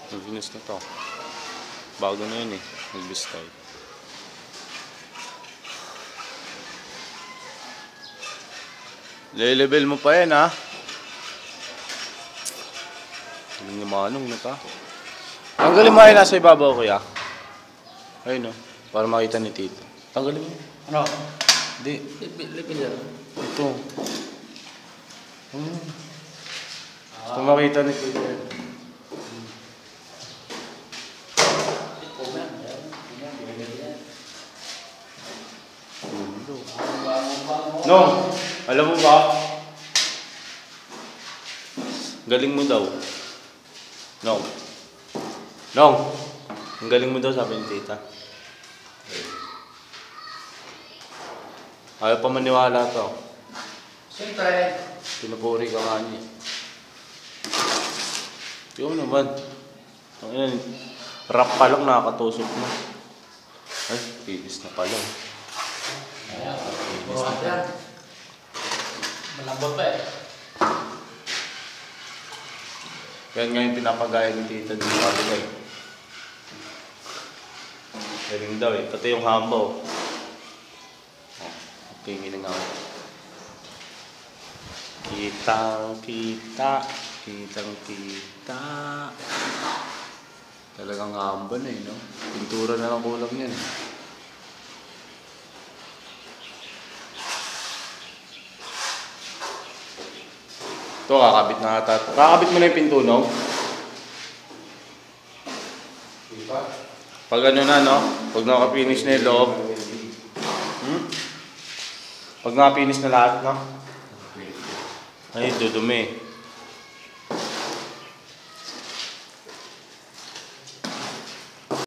Naginis na to. Bago na yun eh. Nagbistay. Le-level mo pa yan ha. Hindi manong na ka. Tanggalin mo ay nasa ibabaw kuya. Ayun o. Para makita ni Tito. Tanggalin mo. Ano? Hindi. Lipin lang. Ito. Gusto makita ni Tito. No, alam mo ba? Galing mo daw. No. No. Ang galing mo daw sabi ni Tita. Ayaw pa maniwala to. Siyempre. Pinupuri ka nga niya. Tingnan mo naman. Rap pa lang nakakatusok mo. Ay, pinis na pala. Pinis na pala. Malambot pa eh. Yan nga yung pinapagaya ni Tita dito sabi ko eh. Galing daw eh. Pati yung hambo. Okay, giling ako. Kitang-kita. Kitang-kita. Talagang hamba na eh, no? Pintura na lang kulang yan. Ito, kakabit na ata. Kakabit mo na yung pinto, no? Pag ano na, no? Pag nakapinish na yung loob. Pag nakapinish na lahat, no? Ay, dudumi.